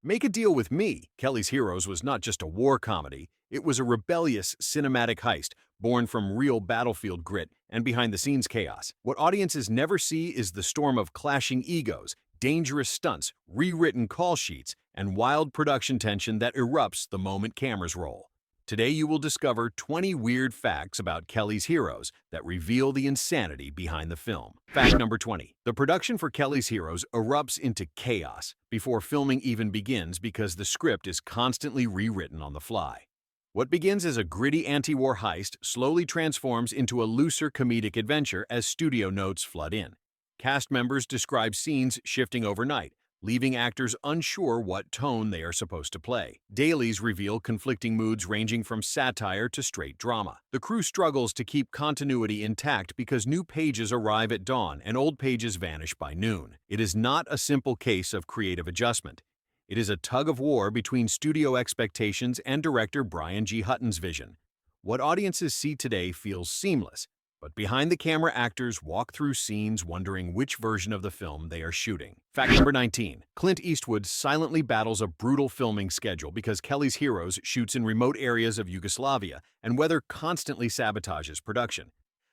Make a Deal with Me, Kelly's Heroes was not just a war comedy, it was a rebellious cinematic heist born from real battlefield grit and behind-the-scenes chaos. What audiences never see is the storm of clashing egos, dangerous stunts, rewritten call sheets, and wild production tension that erupts the moment cameras roll. Today you will discover 20 weird facts about Kelly's Heroes that reveal the insanity behind the film. Fact number 20. The production for Kelly's Heroes erupts into chaos before filming even begins because the script is constantly rewritten on the fly. What begins as a gritty anti-war heist slowly transforms into a looser comedic adventure as studio notes flood in. Cast members describe scenes shifting overnight, leaving actors unsure what tone they are supposed to play. Dailies reveal conflicting moods ranging from satire to straight drama. The crew struggles to keep continuity intact because new pages arrive at dawn and old pages vanish by noon. It is not a simple case of creative adjustment. It is a tug-of-war between studio expectations and director Brian G. Hutton's vision. What audiences see today feels seamless, but behind-the-camera actors walk through scenes wondering which version of the film they are shooting. Fact number 19. Clint Eastwood silently battles a brutal filming schedule because Kelly's Heroes shoots in remote areas of Yugoslavia and weather constantly sabotages production.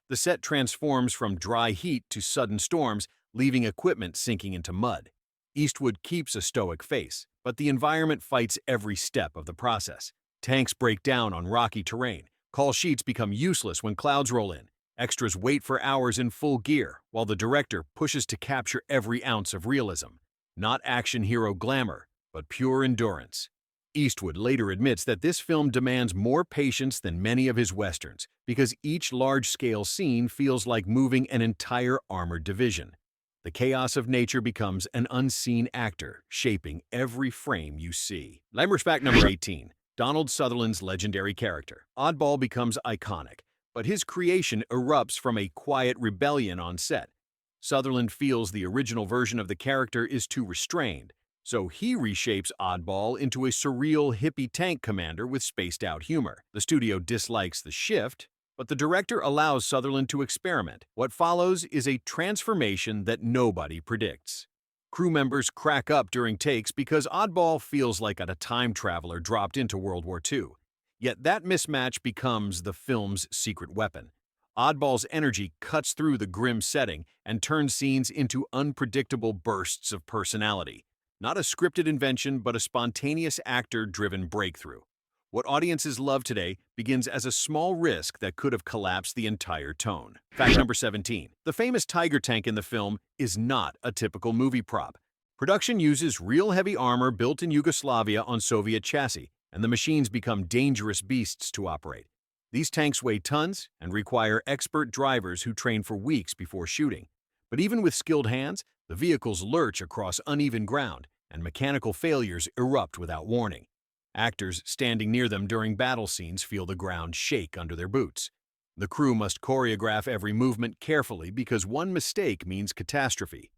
The set transforms from dry heat to sudden storms, leaving equipment sinking into mud. Eastwood keeps a stoic face, but the environment fights every step of the process. Tanks break down on rocky terrain. Call sheets become useless when clouds roll in. Extras wait for hours in full gear, while the director pushes to capture every ounce of realism. Not action hero glamour, but pure endurance. Eastwood later admits that this film demands more patience than many of his westerns because each large-scale scene feels like moving an entire armored division. The chaos of nature becomes an unseen actor, shaping every frame you see. Lambert's fact number 18. Donald Sutherland's legendary character. Oddball becomes iconic, but his creation erupts from a quiet rebellion on set. Sutherland feels the original version of the character is too restrained, so he reshapes Oddball into a surreal hippie tank commander with spaced-out humor. The studio dislikes the shift, but the director allows Sutherland to experiment. What follows is a transformation that nobody predicts. Crew members crack up during takes because Oddball feels like a time traveler dropped into World War II. Yet that mismatch becomes the film's secret weapon. Oddball's energy cuts through the grim setting and turns scenes into unpredictable bursts of personality. Not a scripted invention, but a spontaneous actor-driven breakthrough. What audiences love today begins as a small risk that could have collapsed the entire tone. Fact number 17. The famous tiger tank in the film is not a typical movie prop. Production uses real heavy armor built in Yugoslavia on Soviet chassis, and the machines become dangerous beasts to operate. These tanks weigh tons and require expert drivers who train for weeks before shooting. But even with skilled hands, the vehicles lurch across uneven ground, and mechanical failures erupt without warning. Actors standing near them during battle scenes feel the ground shake under their boots. The crew must choreograph every movement carefully because one mistake means catastrophe.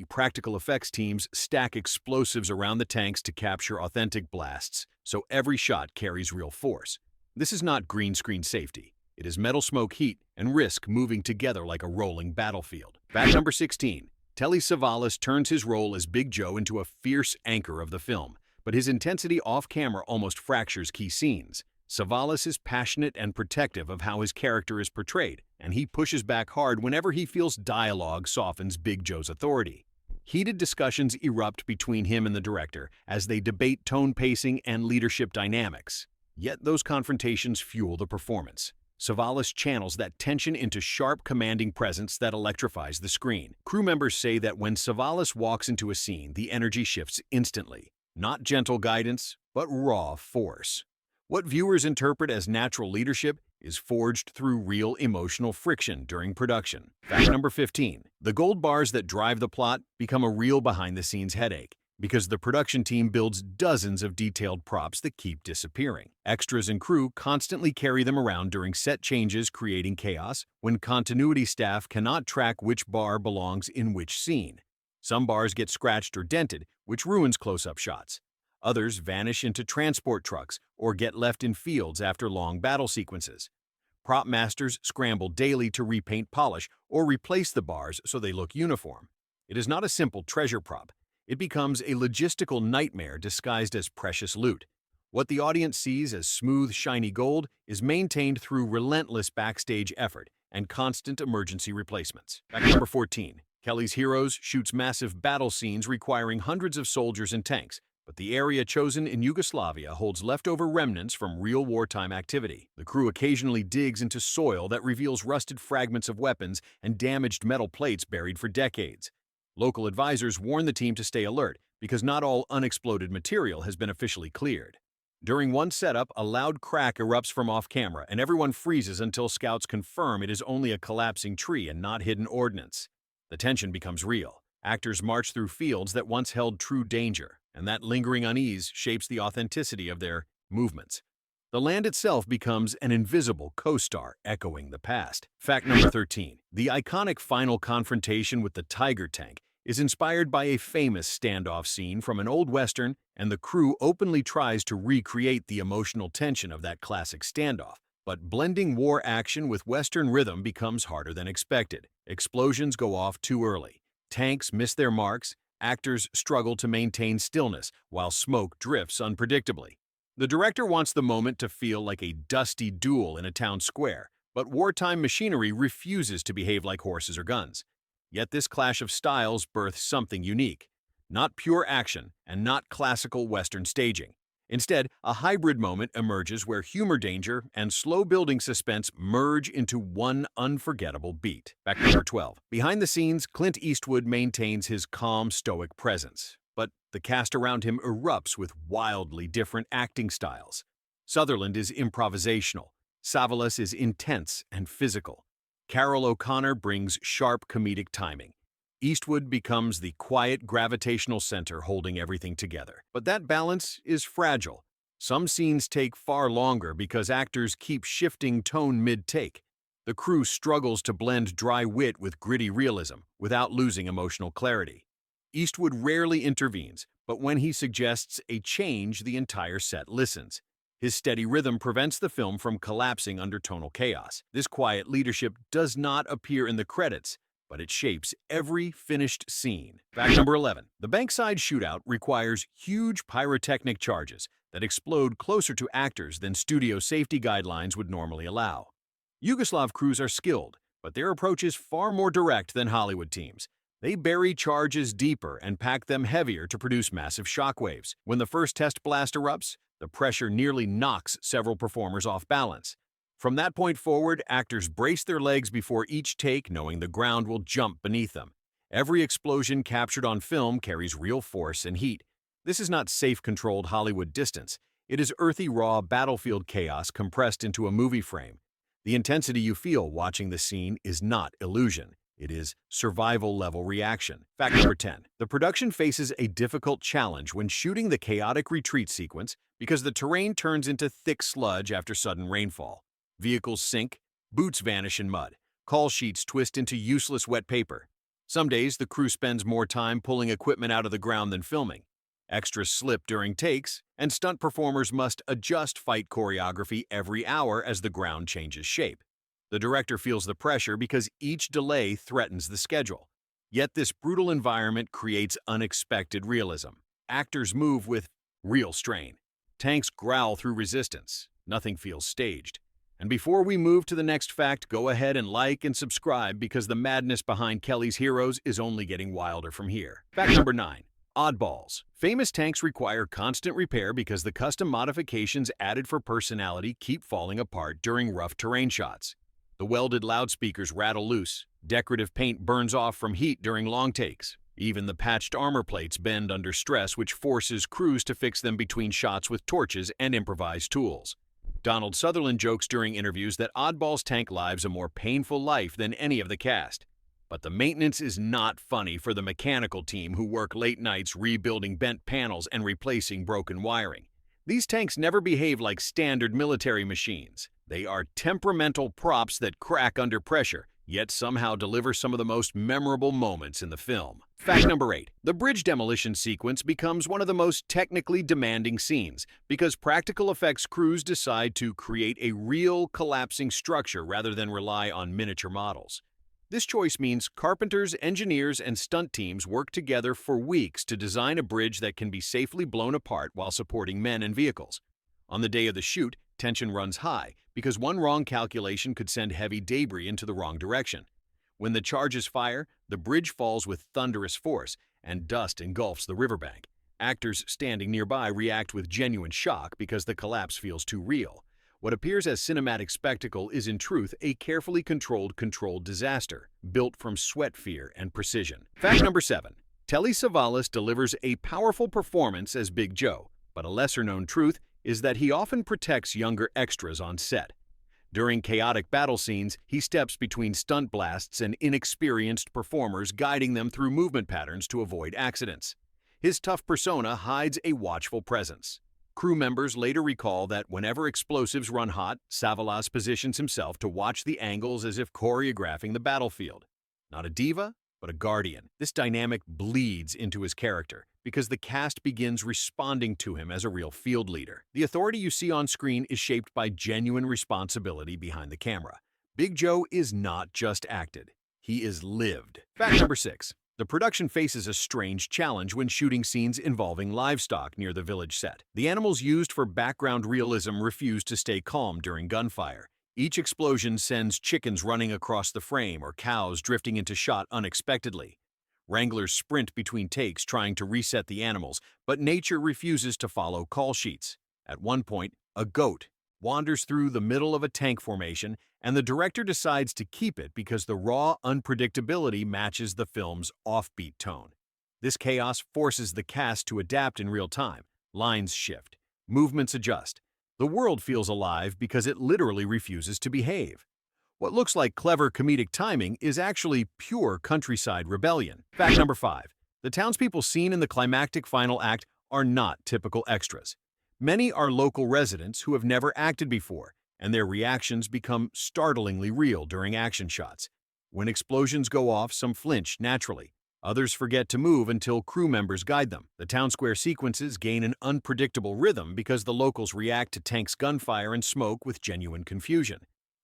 Practical effects teams stack explosives around the tanks to capture authentic blasts, so every shot carries real force. This is not green screen safety. It is metal smoke, heat, and risk moving together like a rolling battlefield. Fact number 16. Telly Savalas turns his role as Big Joe into a fierce anchor of the film, but his intensity off-camera almost fractures key scenes. Savalas is passionate and protective of how his character is portrayed, and he pushes back hard whenever he feels dialogue softens Big Joe's authority. Heated discussions erupt between him and the director as they debate tone pacing and leadership dynamics. Yet those confrontations fuel the performance. Savalas channels that tension into sharp, commanding presence that electrifies the screen. Crew members say that when Savalas walks into a scene, the energy shifts instantly. Not gentle guidance, but raw force. What viewers interpret as natural leadership is forged through real emotional friction during production. Fact number 15. The gold bars that drive the plot become a real behind-the-scenes headache because the production team builds dozens of detailed props that keep disappearing. Extras and crew constantly carry them around during set changes, creating chaos when continuity staff cannot track which bar belongs in which scene. Some bars get scratched or dented, which ruins close-up shots. Others vanish into transport trucks or get left in fields after long battle sequences. Prop masters scramble daily to repaint, polish, or replace the bars so they look uniform. It is not a simple treasure prop. It becomes a logistical nightmare disguised as precious loot. What the audience sees as smooth, shiny gold is maintained through relentless backstage effort and constant emergency replacements. Fact number 14. Kelly's Heroes shoots massive battle scenes requiring hundreds of soldiers and tanks, but the area chosen in Yugoslavia holds leftover remnants from real wartime activity. The crew occasionally digs into soil that reveals rusted fragments of weapons and damaged metal plates buried for decades. Local advisors warn the team to stay alert because not all unexploded material has been officially cleared. During one setup, a loud crack erupts from off-camera, and everyone freezes until scouts confirm it is only a collapsing tree and not hidden ordnance. The tension becomes real. Actors march through fields that once held true danger, and that lingering unease shapes the authenticity of their movements. The land itself becomes an invisible co-star echoing the past. Fact number 13. The iconic final confrontation with the Tiger tank is inspired by a famous standoff scene from an old Western, and the crew openly tries to recreate the emotional tension of that classic standoff. But blending war action with Western rhythm becomes harder than expected. Explosions go off too early. Tanks miss their marks. Actors struggle to maintain stillness while smoke drifts unpredictably. The director wants the moment to feel like a dusty duel in a town square, but wartime machinery refuses to behave like horses or guns. Yet this clash of styles births something unique. Not pure action and not classical Western staging. Instead, a hybrid moment emerges where humor danger and slow-building suspense merge into one unforgettable beat. Fact number 12. Behind the scenes, Clint Eastwood maintains his calm, stoic presence, but the cast around him erupts with wildly different acting styles. Sutherland is improvisational. Savalas is intense and physical. Carol O'Connor brings sharp comedic timing. Eastwood becomes the quiet gravitational center holding everything together. But that balance is fragile. Some scenes take far longer because actors keep shifting tone mid-take. The crew struggles to blend dry wit with gritty realism without losing emotional clarity. Eastwood rarely intervenes, but when he suggests a change, the entire set listens. His steady rhythm prevents the film from collapsing under tonal chaos. This quiet leadership does not appear in the credits, but it shapes every finished scene. Fact number 11. The bankside shootout requires huge pyrotechnic charges that explode closer to actors than studio safety guidelines would normally allow. Yugoslav crews are skilled, but their approach is far more direct than Hollywood teams. They bury charges deeper and pack them heavier to produce massive shockwaves. When the first test blast erupts, the pressure nearly knocks several performers off balance. From that point forward, actors brace their legs before each take, knowing the ground will jump beneath them. Every explosion captured on film carries real force and heat. This is not safe-controlled Hollywood distance. It is earthy, raw battlefield chaos compressed into a movie frame. The intensity you feel watching the scene is not illusion. It is survival-level reaction. Fact number 10. The production faces a difficult challenge when shooting the chaotic retreat sequence because the terrain turns into thick sludge after sudden rainfall. Vehicles sink, boots vanish in mud, call sheets twist into useless wet paper. Some days, the crew spends more time pulling equipment out of the ground than filming. Extras slip during takes, and stunt performers must adjust fight choreography every hour as the ground changes shape. The director feels the pressure because each delay threatens the schedule. Yet this brutal environment creates unexpected realism. Actors move with real strain. Tanks growl through resistance. Nothing feels staged. And before we move to the next fact, go ahead and like and subscribe because the madness behind Kelly's Heroes is only getting wilder from here. Fact number 9. Oddballs. Famous tanks require constant repair because the custom modifications added for personality keep falling apart during rough terrain shots. The welded loudspeakers rattle loose. Decorative paint burns off from heat during long takes. Even the patched armor plates bend under stress, which forces crews to fix them between shots with torches and improvised tools. Donald Sutherland jokes during interviews that Oddball's tank lives a more painful life than any of the cast. But the maintenance is not funny for the mechanical team who work late nights rebuilding bent panels and replacing broken wiring. These tanks never behave like standard military machines. They are temperamental props that crack under pressure, yet somehow deliver some of the most memorable moments in the film. Fact number 8. The bridge demolition sequence becomes one of the most technically demanding scenes because practical effects crews decide to create a real collapsing structure rather than rely on miniature models. This choice means carpenters, engineers, and stunt teams work together for weeks to design a bridge that can be safely blown apart while supporting men and vehicles. On the day of the shoot, tension runs high because one wrong calculation could send heavy debris into the wrong direction. When the charges fire, the bridge falls with thunderous force, and dust engulfs the riverbank. Actors standing nearby react with genuine shock because the collapse feels too real. What appears as cinematic spectacle is in truth a carefully controlled disaster, built from sweat fear and precision. Fact number 7. Telly Savalas delivers a powerful performance as Big Joe, but a lesser-known truth is that he often protects younger extras on set. During chaotic battle scenes, he steps between stunt blasts and inexperienced performers, guiding them through movement patterns to avoid accidents. His tough persona hides a watchful presence. Crew members later recall that whenever explosives run hot, Savalas positions himself to watch the angles as if choreographing the battlefield. Not a diva, but a guardian. This dynamic bleeds into his character because the cast begins responding to him as a real field leader. The authority you see on screen is shaped by genuine responsibility behind the camera. Big Joe is not just acted, he is lived. Fact number 6. The production faces a strange challenge when shooting scenes involving livestock near the village set. The animals used for background realism refuse to stay calm during gunfire. Each explosion sends chickens running across the frame or cows drifting into shot unexpectedly. Wranglers sprint between takes trying to reset the animals, but nature refuses to follow call sheets. At one point, a goat wanders through the middle of a tank formation, and the director decides to keep it because the raw unpredictability matches the film's offbeat tone. This chaos forces the cast to adapt in real time. Lines shift, movements adjust. The world feels alive because it literally refuses to behave. What looks like clever comedic timing is actually pure countryside rebellion. Fact number 5. The townspeople seen in the climactic final act are not typical extras. Many are local residents who have never acted before, and their reactions become startlingly real during action shots. When explosions go off, some flinch naturally. Others forget to move until crew members guide them. The town square sequences gain an unpredictable rhythm because the locals react to tanks' gunfire and smoke with genuine confusion.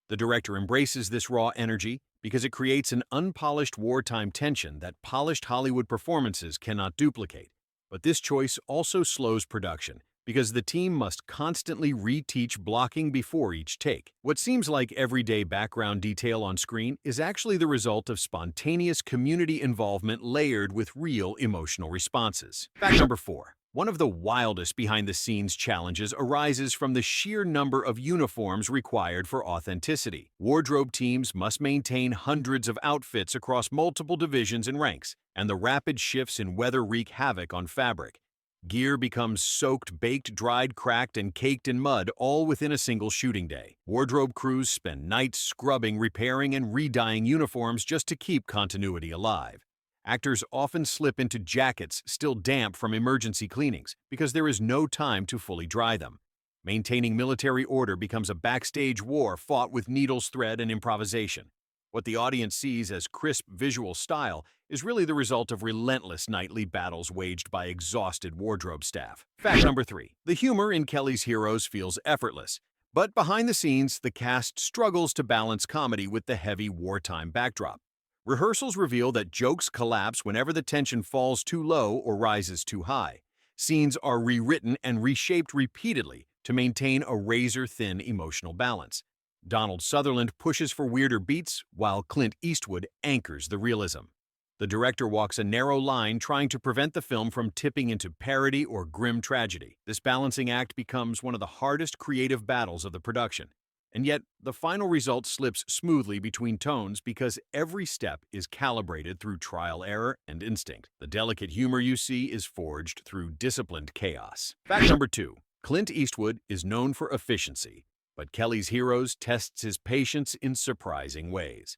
The director embraces this raw energy because it creates an unpolished wartime tension that polished Hollywood performances cannot duplicate. But this choice also slows production because the team must constantly reteach blocking before each take. What seems like everyday background detail on screen is actually the result of spontaneous community involvement layered with real emotional responses. Fact number 4. One of the wildest behind-the-scenes challenges arises from the sheer number of uniforms required for authenticity. Wardrobe teams must maintain hundreds of outfits across multiple divisions and ranks, and the rapid shifts in weather wreak havoc on fabric. Gear becomes soaked, baked, dried, cracked, and caked in mud, all within a single shooting day. Wardrobe crews spend nights scrubbing, repairing, and re-dyeing uniforms just to keep continuity alive. Actors often slip into jackets still damp from emergency cleanings because there is no time to fully dry them. Maintaining military order becomes a backstage war fought with needles, thread, and improvisation. What the audience sees as crisp visual style is really the result of relentless nightly battles waged by exhausted wardrobe staff. Fact number 3. The humor in Kelly's Heroes feels effortless, but behind the scenes, the cast struggles to balance comedy with the heavy wartime backdrop. Rehearsals reveal that jokes collapse whenever the tension falls too low or rises too high. Scenes are rewritten and reshaped repeatedly to maintain a razor-thin emotional balance. Donald Sutherland pushes for weirder beats, while Clint Eastwood anchors the realism. The director walks a narrow line trying to prevent the film from tipping into parody or grim tragedy. This balancing act becomes one of the hardest creative battles of the production. And yet, the final result slips smoothly between tones because every step is calibrated through trial error and instinct. The delicate humor you see is forged through disciplined chaos. Fact number 2. Clint Eastwood is known for efficiency, but Kelly's Heroes tests his patience in surprising ways.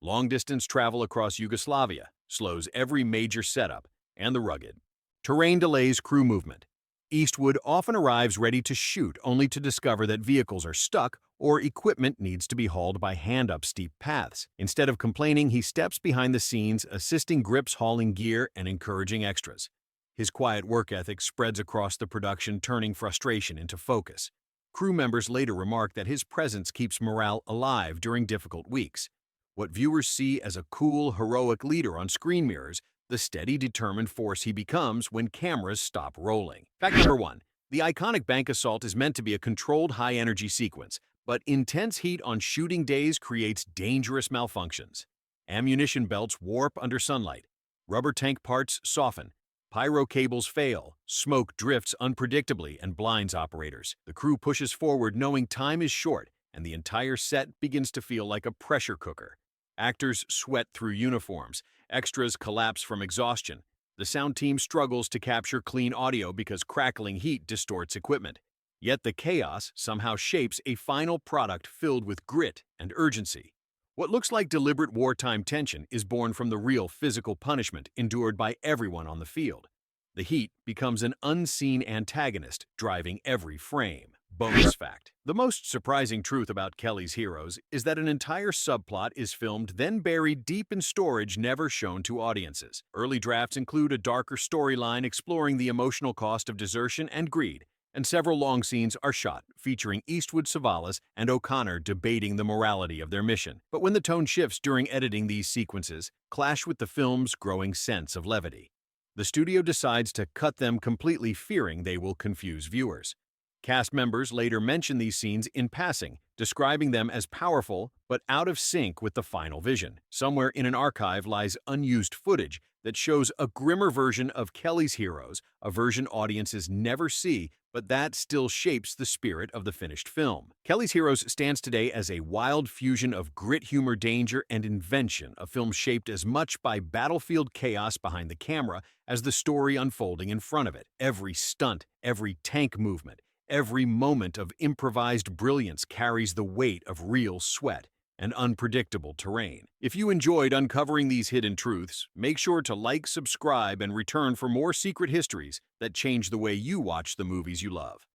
Long-distance travel across Yugoslavia slows every major setup and the rugged. Terrain delays crew movement. Eastwood often arrives ready to shoot only to discover that vehicles are stuck or equipment needs to be hauled by hand up steep paths. Instead of complaining, he steps behind the scenes, assisting grips hauling gear and encouraging extras. His quiet work ethic spreads across the production, turning frustration into focus. Crew members later remark that his presence keeps morale alive during difficult weeks. What viewers see as a cool, heroic leader on screen mirrors the steady, determined force he becomes when cameras stop rolling. Fact number one, the iconic bank assault is meant to be a controlled high-energy sequence, but intense heat on shooting days creates dangerous malfunctions. Ammunition belts warp under sunlight, rubber tank parts soften, pyro cables fail, smoke drifts unpredictably and blinds operators. The crew pushes forward knowing time is short, and the entire set begins to feel like a pressure cooker. Actors sweat through uniforms, extras collapse from exhaustion. The sound team struggles to capture clean audio because crackling heat distorts equipment. Yet the chaos somehow shapes a final product filled with grit and urgency. What looks like deliberate wartime tension is born from the real physical punishment endured by everyone on the field. The heat becomes an unseen antagonist driving every frame. Bonus fact. The most surprising truth about Kelly's Heroes is that an entire subplot is filmed then buried deep in storage never shown to audiences. Early drafts include a darker storyline exploring the emotional cost of desertion and greed, and several long scenes are shot featuring Eastwood, Savalas, and O'Connor debating the morality of their mission. But when the tone shifts during editing, these sequences clash with the film's growing sense of levity. The studio decides to cut them completely, fearing they will confuse viewers. Cast members later mention these scenes in passing, describing them as powerful but out of sync with the final vision. Somewhere in an archive lies unused footage that shows a grimmer version of Kelly's Heroes, a version audiences never see, but that still shapes the spirit of the finished film. Kelly's Heroes stands today as a wild fusion of grit, humor, danger, and invention, a film shaped as much by battlefield chaos behind the camera as the story unfolding in front of it. Every stunt, every tank movement, every moment of improvised brilliance carries the weight of real sweat and unpredictable terrain. If you enjoyed uncovering these hidden truths, make sure to like, subscribe, and return for more secret histories that change the way you watch the movies you love.